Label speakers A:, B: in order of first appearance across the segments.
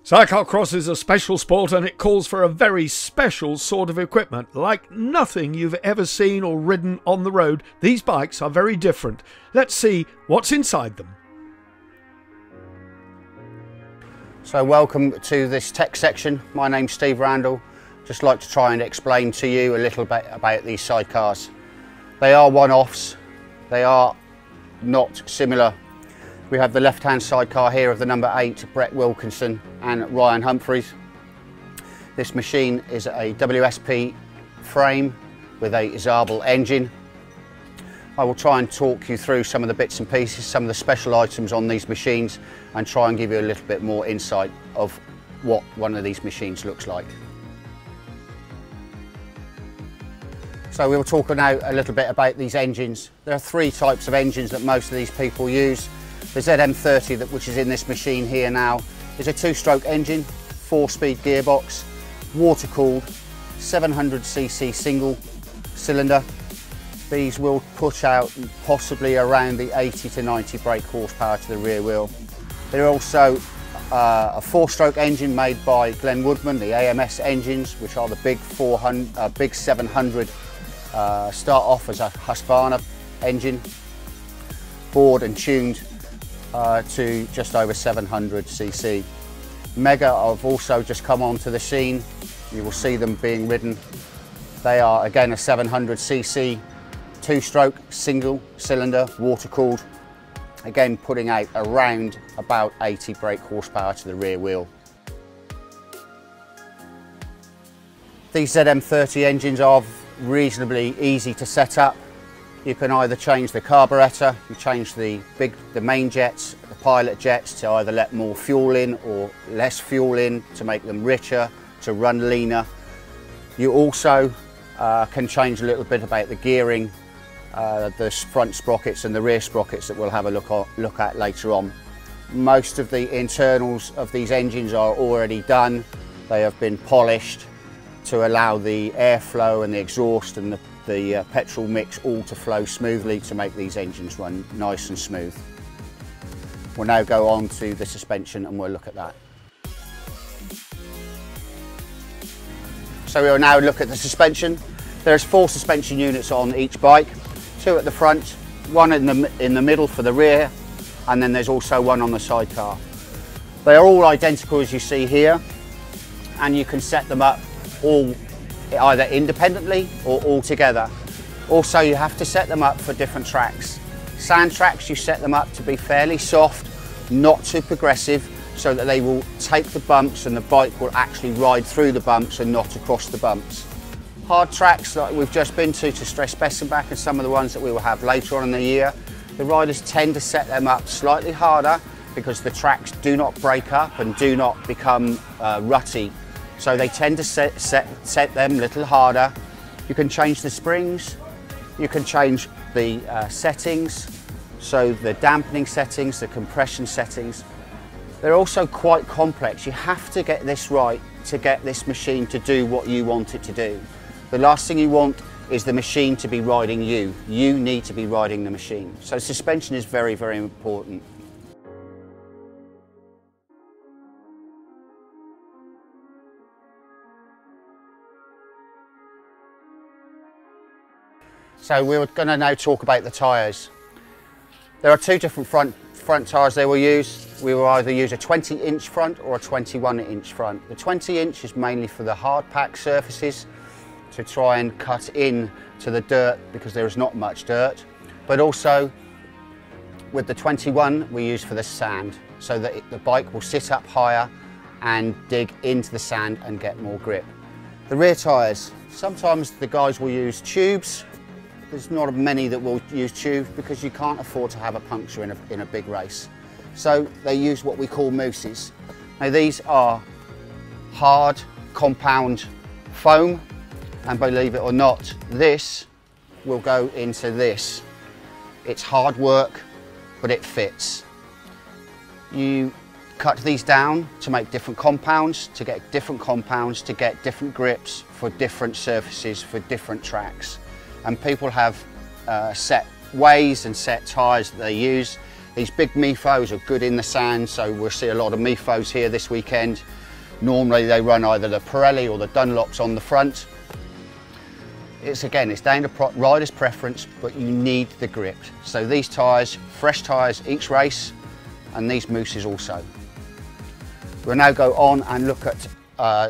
A: Sidecarcross is a special sport and it calls for a very special sort of equipment. Like nothing you've ever seen or ridden on the road, these bikes are very different. Let's see what's inside them.
B: So welcome to this tech section. My name's Steve Randall. Just like to try and explain to you a little bit about these sidecars. They are one-offs. They are not similar. We have the left-hand sidecar here of the number 8, Brett Wilkinson and Ryan Humphreys. This machine is a WSP frame with a Zabel engine. I will try and talk you through some of the bits and pieces, some of the special items on these machines, and try and give you a little bit more insight of what one of these machines looks like. So we'll talk now a little bit about these engines. There are 3 types of engines that most of these people use. The ZM30, which is in this machine here now, is a 2-stroke engine, 4-speed gearbox, water-cooled, 700cc single cylinder. These will put out possibly around the 80 to 90 brake horsepower to the rear wheel. They're also a 4-stroke engine made by Glenn Woodman, the AMS engines, which are the big 700, start off as a Husqvarna engine, bored and tuned to just over 700cc. Mega have also just come onto the scene. You will see them being ridden. They are again a 700cc 2-stroke single cylinder, water cooled, again putting out around about 80 brake horsepower to the rear wheel. These ZM30 engines are reasonably easy to set up. You can either change the carburettor, you change the main jets, the pilot jets, to either let more fuel in or less fuel in to make them richer, to run leaner. You also can change a little bit about the gearing, the front sprockets and the rear sprockets that we'll have a look at later on. Most of the internals of these engines are already done. They have been polished to allow the airflow and the exhaust and the petrol mix all to flow smoothly to make these engines run nice and smooth. We'll now go on to the suspension and we'll look at that. So we'll now look at the suspension. There's 4 suspension units on each bike, 2 at the front, 1 in the middle for the rear, and then there's also 1 on the sidecar. They are all identical as you see here, and you can set them up all either independently or all together. Also, you have to set them up for different tracks. Sand tracks, you set them up to be fairly soft, not too progressive, so that they will take the bumps and the bike will actually ride through the bumps and not across the bumps. Hard tracks like we've just been to Stress Bessenbach and some of the ones that we will have later on in the year, the riders tend to set them up slightly harder because the tracks do not break up and do not become rutty. So they tend to set them a little harder. You can change the springs, you can change the settings, so the dampening settings, the compression settings. They're also quite complex. You have to get this right to get this machine to do what you want it to do. The last thing you want is the machine to be riding you. You need to be riding the machine. So suspension is very, very important. So we're going to now talk about the tyres. There are 2 different front tyres they will use. We will either use a 20-inch front or a 21-inch front. The 20-inch is mainly for the hard pack surfaces to try and cut in to the dirt because there is not much dirt. But also with the 21 we use for the sand so that the bike will sit up higher and dig into the sand and get more grip. The rear tyres, sometimes the guys will use tubes. There's not many that will use tubes because you can't afford to have a puncture in a big race. So they use what we call mousses. Now these are hard compound foam, and believe it or not, this will go into this. It's hard work, but it fits. You cut these down to make different compounds, to get different grips for different surfaces, for different tracks. And people have set ways and set tyres that they use. These big Mifos are good in the sand, so we'll see a lot of Mifos here this weekend. Normally they run either the Pirelli or the Dunlops on the front. It's down to rider's preference, but you need the grip. So these tyres, fresh tyres each race, and these mousses also. We'll now go on and look at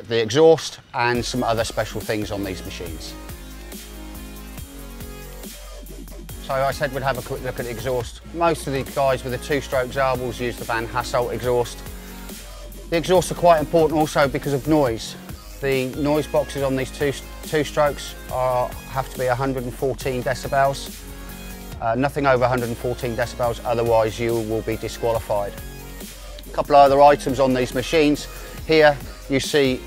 B: the exhaust and some other special things on these machines. So I said we'd have a quick look at the exhaust. Most of the guys with the two-stroke Zabels use the Van Hasselt exhaust. The exhausts are quite important also because of noise. The noise boxes on these two strokes have to be 114 decibels. Nothing over 114 decibels, otherwise you will be disqualified. A couple of other items on these machines. Here you see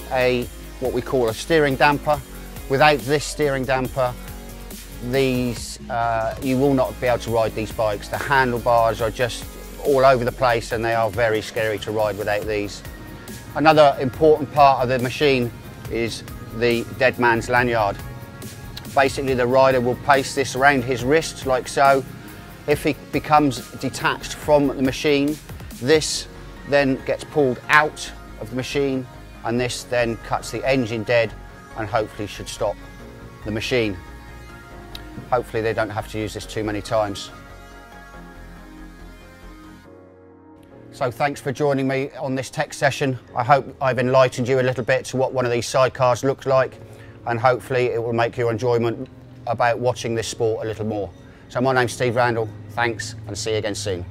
B: what we call a steering damper. Without this steering damper, you will not be able to ride these bikes. The handlebars are just all over the place and they are very scary to ride without these. Another important part of the machine is the dead man's lanyard. Basically the rider will place this around his wrist like so. If he becomes detached from the machine, this then gets pulled out of the machine and this then cuts the engine dead and hopefully should stop the machine. Hopefully they don't have to use this too many times. So thanks for joining me on this tech session. I hope I've enlightened you a little bit to what one of these sidecars looks like, and hopefully it will make your enjoyment about watching this sport a little more. So my name's Steve Randall, thanks and see you again soon.